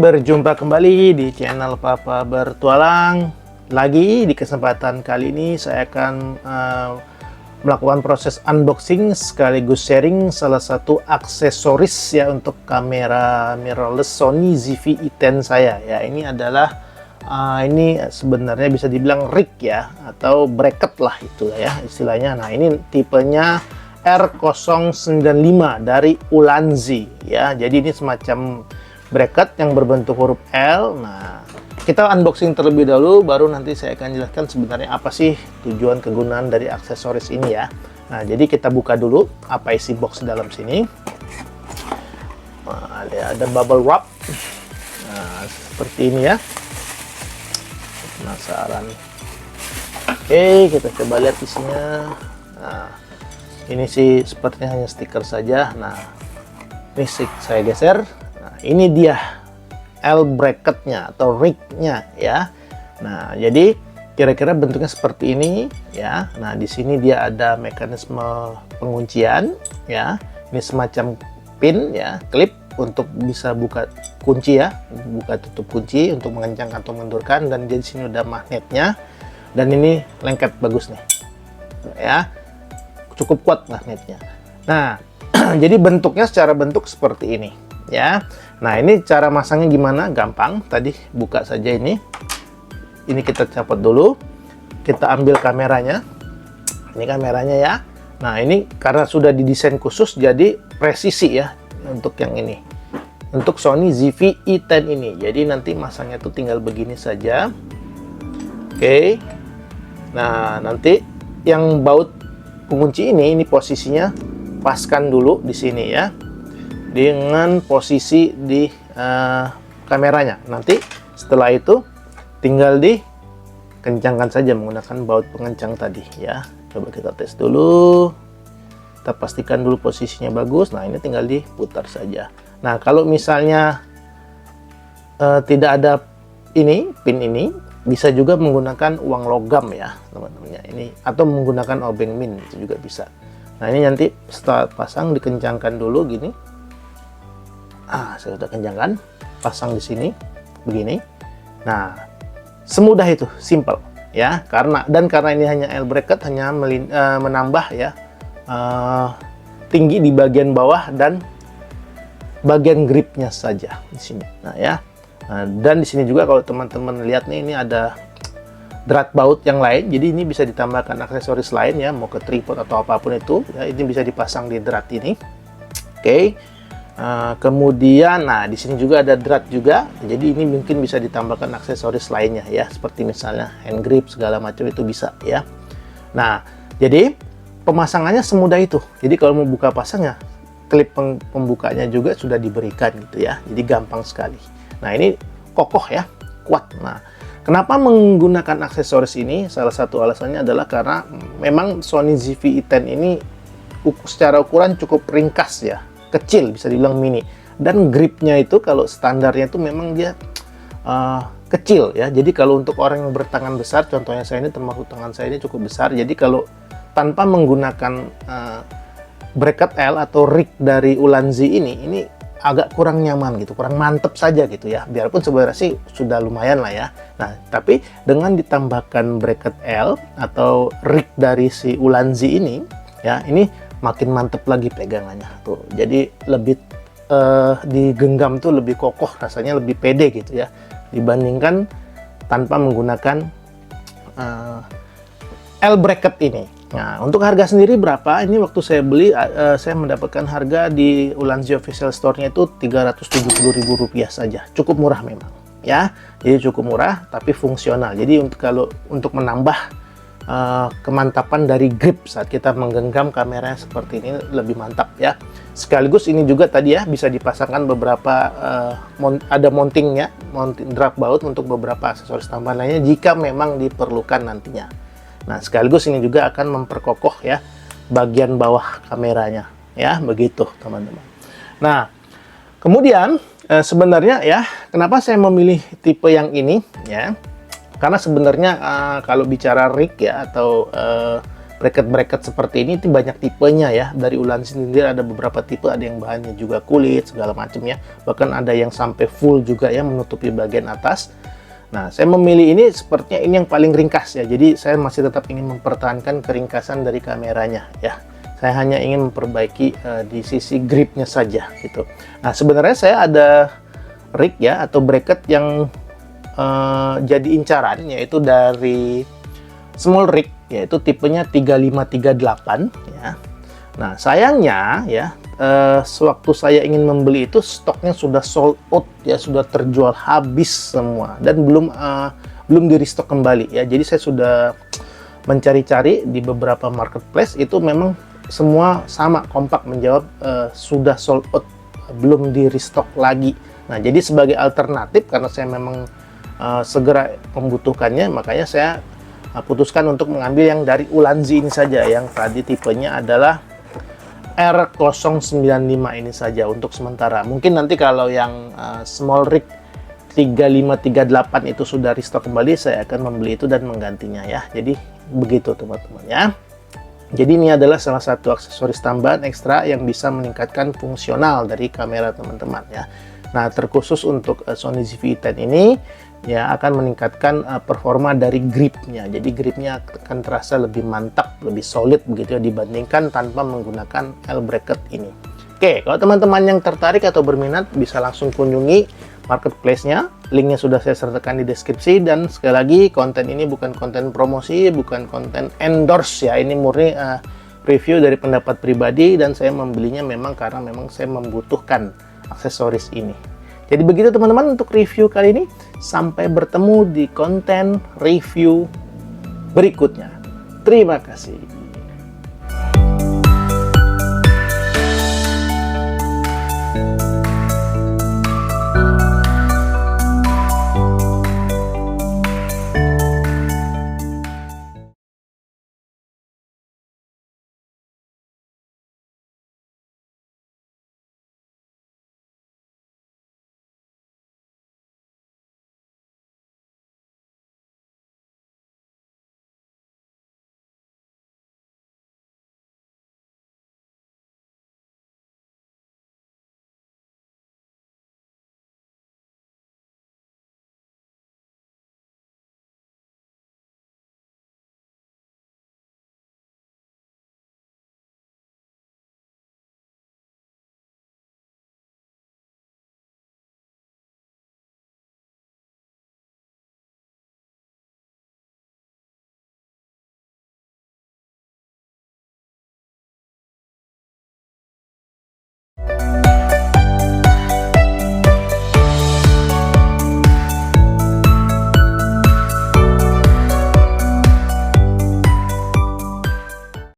berjumpa kembali di channel Papa Bertualang. Lagi di kesempatan kali ini saya akan melakukan proses unboxing sekaligus sharing salah satu aksesoris ya untuk kamera mirrorless Sony ZV-E10 saya ya. Ini adalah ini sebenarnya bisa dibilang rig ya, atau bracket lah itu ya istilahnya. Nah, ini tipenya R095 dari Ulanzi ya. Jadi ini semacam bracket yang berbentuk huruf L. Nah, kita unboxing terlebih dahulu, baru nanti saya akan jelaskan sebenarnya apa sih tujuan kegunaan dari aksesoris ini ya. Nah, jadi kita buka dulu apa isi box dalam sini. Nah, ada bubble wrap. Nah, seperti ini ya. Penasaran. Oke, kita coba lihat isinya. Nah, ini sih sepertinya hanya stiker saja. Nah, ini saya geser. Nah, ini dia L bracketnya atau rignya ya. Nah, jadi kira-kira bentuknya seperti ini ya. Nah, di sini dia ada mekanisme penguncian ya. Ini semacam pin ya, klip untuk bisa buka kunci ya, buka tutup kunci untuk mengencangkan atau mengundurkan. Dan di sini udah magnetnya. Dan ini lengket bagus nih ya, cukup kuat magnetnya. Nah, jadi bentuknya secara bentuk seperti ini ya. Nah, ini cara masangnya gimana? Gampang. Tadi buka saja ini. Ini kita copot dulu. Kita ambil kameranya. Ini kameranya ya. Nah, ini karena sudah didesain khusus jadi presisi ya untuk yang ini. Untuk Sony ZV-E10 ini. Jadi nanti masangnya tuh tinggal begini saja. Oke. Nah, nanti yang baut pengunci ini posisinya paskan dulu di sini ya, dengan posisi di kameranya. Nanti setelah itu tinggal dikencangkan saja menggunakan baut pengencang tadi ya. Coba kita tes dulu, kita pastikan dulu posisinya bagus. Nah, ini tinggal diputar saja. Nah, kalau misalnya tidak ada ini pin ini, bisa juga menggunakan uang logam ya teman-teman ya, ini atau menggunakan obeng min itu juga bisa. Nah, ini nanti setelah pasang dikencangkan dulu gini. Saya sudah kencangkan, pasang di sini begini. Nah, semudah itu, simple ya. Karena ini hanya L bracket, hanya menambah ya tinggi di bagian bawah dan bagian gripnya saja di sini. Nah ya. Nah, dan di sini juga kalau teman-teman lihat nih, ini ada drat baut yang lain. Jadi ini bisa ditambahkan aksesoris lain ya, mau ke tripod atau apapun itu ya, ini bisa dipasang di drat ini. Oke. Kemudian nah di sini juga ada drat juga. Jadi ini mungkin bisa ditambahkan aksesoris lainnya ya, seperti misalnya hand grip segala macam itu bisa ya. Nah, jadi pemasangannya semudah itu. Jadi kalau mau buka pasangnya, klip pembukanya juga sudah diberikan gitu ya. Jadi gampang sekali. Nah, ini kokoh ya, kuat. Nah, kenapa menggunakan aksesoris ini? Salah satu alasannya adalah karena memang Sony ZV-E10 ini secara ukuran cukup ringkas ya, kecil, bisa dibilang mini. Dan gripnya itu kalau standarnya itu memang dia kecil ya. Jadi kalau untuk orang yang bertangan besar, contohnya saya ini, termasuk tangan saya ini cukup besar. Jadi kalau tanpa menggunakan bracket L atau rig dari Ulanzi ini agak kurang nyaman gitu, kurang mantep saja gitu ya. Biarpun sebenarnya sih sudah lumayan lah ya. Nah, tapi dengan ditambahkan bracket L atau rig dari si Ulanzi ini ya, ini makin mantep lagi pegangannya tuh. Jadi lebih digenggam tuh lebih kokoh, rasanya lebih pede gitu ya, dibandingkan tanpa menggunakan L bracket ini. Nah, untuk harga sendiri berapa? Ini waktu saya beli, saya mendapatkan harga di Ulanzi Official Store-nya itu Rp370.000 saja. Cukup murah memang, ya. Jadi cukup murah, tapi fungsional. Jadi untuk menambah kemantapan dari grip saat kita menggenggam kameranya seperti ini lebih mantap ya. Sekaligus ini juga tadi ya bisa dipasangkan beberapa ada mounting drag baut untuk beberapa aksesoris tambahan lainnya jika memang diperlukan nantinya. Nah, sekaligus ini juga akan memperkokoh ya bagian bawah kameranya ya, begitu teman-teman. Nah, kemudian sebenarnya ya, kenapa saya memilih tipe yang ini ya? Karena sebenarnya kalau bicara rig ya atau bracket-bracket seperti ini itu banyak tipenya ya. Dari Ulanzi sendiri ada beberapa tipe, ada yang bahannya juga kulit segala macam ya, bahkan ada yang sampai full juga ya, menutupi bagian atas. Nah, saya memilih ini sepertinya ini yang paling ringkas ya, jadi saya masih tetap ingin mempertahankan keringkasan dari kameranya ya. Saya hanya ingin memperbaiki di sisi gripnya saja gitu. Nah, sebenarnya saya ada rig ya atau bracket yang jadi incaran, yaitu dari small rig, yaitu tipenya 3538 ya. Nah, sayangnya ya sewaktu saya ingin membeli itu stoknya sudah sold out ya, sudah terjual habis semua dan belum di restock kembali ya. Jadi saya sudah mencari-cari di beberapa marketplace, itu memang semua sama kompak menjawab sudah sold out, belum di restock lagi. Nah, jadi sebagai alternatif karena saya memang segera membutuhkannya, makanya saya putuskan untuk mengambil yang dari Ulanzi ini saja, yang tadi tipenya adalah R095 ini saja untuk sementara. Mungkin nanti kalau yang small rig 3538 itu sudah restock kembali, saya akan membeli itu dan menggantinya ya. Jadi begitu teman-teman ya. Jadi ini adalah salah satu aksesoris tambahan ekstra yang bisa meningkatkan fungsional dari kamera teman-teman ya. Nah, terkhusus untuk Sony ZV-E10 ini ya akan meningkatkan performa dari gripnya. Jadi gripnya akan terasa lebih mantap, lebih solid begitu ya, dibandingkan tanpa menggunakan L bracket ini. Oke, kalau teman-teman yang tertarik atau berminat bisa langsung kunjungi marketplace-nya. Linknya sudah saya sertakan di deskripsi, dan sekali lagi konten ini bukan konten promosi, bukan konten endorse ya. Ini murni review dari pendapat pribadi, dan saya membelinya memang karena memang saya membutuhkan aksesoris ini. Jadi begitu teman-teman untuk review kali ini. Sampai bertemu di konten review berikutnya. Terima kasih.